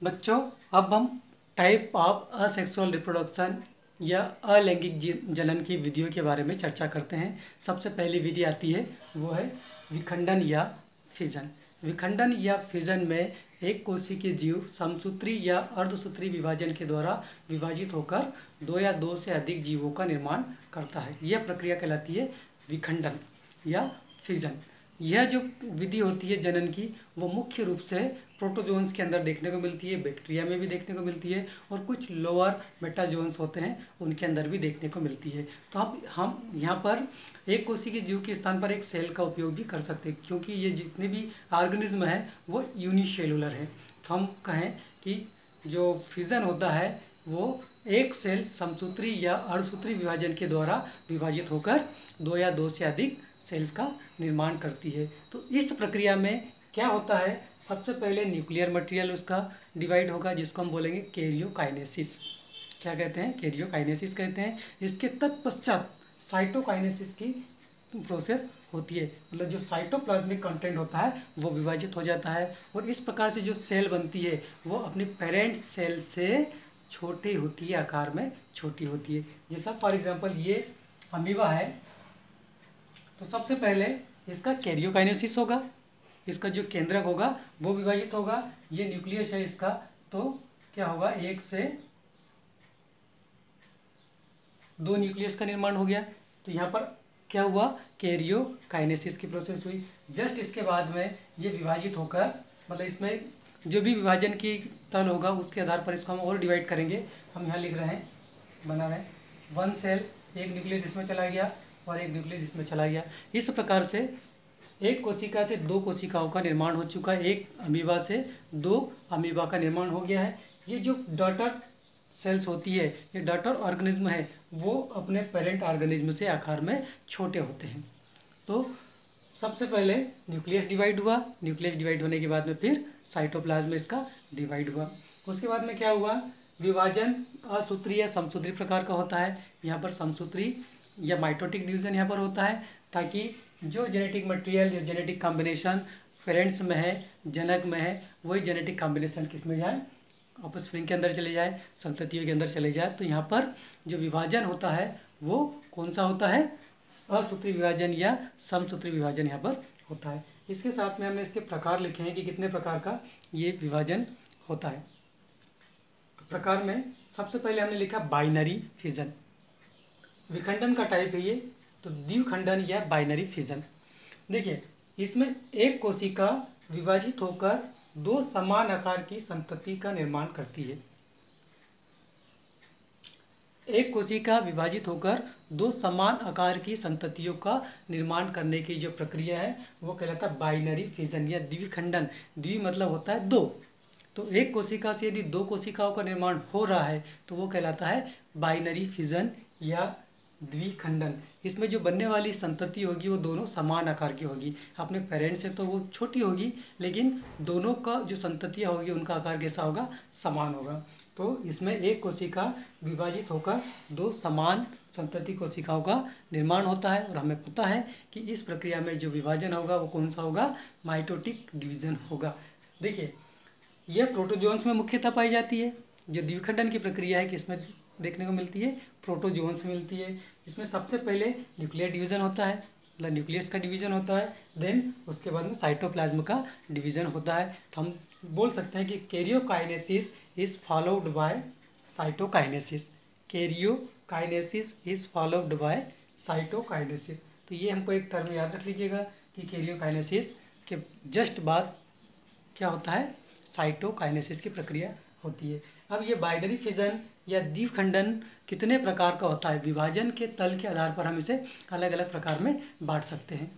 बच्चों, अब हम टाइप ऑफ असेक्सुअल रिप्रोडक्शन या अलैंगिक जनन की विधियों के बारे में चर्चा करते हैं। सबसे पहली विधि आती है वो है विखंडन या फिजन। विखंडन या फिजन में एक कोशिकीय जीव समसूत्री या अर्धसूत्री विभाजन के द्वारा विभाजित होकर दो या दो से अधिक जीवों का निर्माण करता है। यह प्रक्रिया कहलाती है विखंडन या फिजन। यह जो विधि होती है जनन की, वो मुख्य रूप से प्रोटोजोन्स के अंदर देखने को मिलती है, बैक्टीरिया में भी देखने को मिलती है और कुछ लोअर मेटाजोन्स होते हैं उनके अंदर भी देखने को मिलती है। तो हम यहाँ पर एक कोशिकीय जीव के स्थान पर एक सेल का उपयोग भी कर सकते हैं, क्योंकि ये जितने भी ऑर्गेनिज्म है वो यूनिसेलुलर है। तो हम कहें कि जो फिजन होता है वो एक सेल समसूत्री या अर्धसूत्री विभाजन के द्वारा विभाजित होकर दो या दो से अधिक सेल्स का निर्माण करती है। तो इस प्रक्रिया में क्या होता है, सबसे पहले न्यूक्लियर मटेरियल उसका डिवाइड होगा, जिसको हम बोलेंगे कैरियोकाइनेसिस। क्या कहते हैं? कैरियोकाइनेसिस कहते हैं। इसके तत्पश्चात साइटोकाइनेसिस की प्रोसेस होती है, मतलब जो साइटोप्लाज्मिक कंटेंट होता है वो विभाजित हो जाता है और इस प्रकार से जो सेल बनती है वो अपनी पेरेंट सेल से छोटी होती है, आकार में छोटी होती है। जैसा फॉर एग्जांपल ये अमीबा है, तो सबसे पहले इसका कैरियोकाइनेसिस होगा, इसका जो केंद्रक होगा वो विभाजित होगा। ये न्यूक्लियस है इसका, तो क्या होगा, एक से दो न्यूक्लियस का निर्माण हो गया। तो यहाँ पर क्या हुआ, कैरियोकाइनेसिस की प्रोसेस हुई। जस्ट इसके बाद में ये विभाजित होकर, मतलब इसमें जो भी विभाजन की तल होगा उसके आधार पर इसको हम और डिवाइड करेंगे। हम यहाँ लिख रहे हैं, बना रहे हैं, वन सेल, एक न्यूक्लियस इसमें चला गया और एक न्यूक्लियस इसमें चला गया। इस प्रकार से एक कोशिका से दो कोशिकाओं का निर्माण हो चुका है, एक अमीबा से दो अमीबा का निर्माण हो गया है। ये जो डॉटर सेल्स होती है, ये डॉटर ऑर्गेनिज्म है, वो अपने पेरेंट ऑर्गेनिज्म से आकार में छोटे होते हैं। तो सबसे पहले न्यूक्लियस डिवाइड हुआ, न्यूक्लियस डिवाइड होने के बाद में फिर साइटोप्लाज्म इसका डिवाइड हुआ। उसके बाद में क्या हुआ, विभाजन असूत्री या समसूत्री प्रकार का होता है। यहाँ पर समसूत्री या माइटोटिक डिवीजन यहाँ पर होता है, ताकि जो जेनेटिक मटेरियल या जेनेटिक कॉम्बिनेशन पेरेंट्स में है, जनक में है, वही जेनेटिक कॉम्बिनेशन किस में जाए, ऑफस्प्रिंग के अंदर चले जाए, संततियों के अंदर चले जाए। तो यहाँ पर जो विभाजन होता है वो कौन सा होता है, असूत्री विभाजन या समसूत्री विभाजन यहाँ पर होता है। इसके साथ में हमने इसके प्रकार लिखे हैं कि कितने प्रकार का ये विभाजन होता है। तो प्रकार में सबसे पहले हमने लिखा बाइनरी फिजन, विखंडन का टाइप है ये, तो द्विखंडन या बाइनरी फिजन। देखिए, इसमें एक कोशिका विभाजित होकर दो समान आकार की संतति का निर्माण करती है। एक कोशिका विभाजित होकर दो समान आकार की संततियों का निर्माण करने की जो प्रक्रिया है वो कहलाता है बाइनरी फिजन या द्विखंडन। द्वि मतलब होता है दो, तो एक कोशिका से यदि दो कोशिकाओं का निर्माण हो रहा है तो वो कहलाता है बाइनरी फिजन या द्विखंडन। इसमें जो बनने वाली संतति होगी वो दोनों समान आकार की होगी। अपने पेरेंट से तो वो छोटी होगी, लेकिन दोनों का जो संततियाँ होगी उनका आकार कैसा होगा, समान होगा। तो इसमें एक कोशिका विभाजित होकर दो समान संतति कोशिकाओं का निर्माण होता है और हमें पता है कि इस प्रक्रिया में जो विभाजन होगा वो कौन सा होगा, माइटोटिक डिवीजन होगा। देखिए, यह प्रोटोजोन्स में मुख्यतः पाई जाती है। जो द्विखंडन की प्रक्रिया है कि इसमें देखने को मिलती है, प्रोटोजोन्स में मिलती है। इसमें सबसे पहले न्यूक्लियर डिवीजन होता है, मतलब न्यूक्लियस का डिवीजन होता है, देन उसके बाद में साइटोप्लाज्म का डिवीजन होता है। तो हम बोल सकते हैं कि karyokinesis is followed by cytokinesis, karyokinesis is followed by cytokinesis. तो ये हमको एक टर्म याद रख लीजिएगा कि कैरियोकाइनेसिस के जस्ट बाद क्या होता है, साइटोकाइनेसिस की प्रक्रिया होती है। अब ये बाइनरी फिजन या द्विखंडन कितने प्रकार का होता है, विभाजन के तल के आधार पर हम इसे अलग अलग प्रकार में बांट सकते हैं।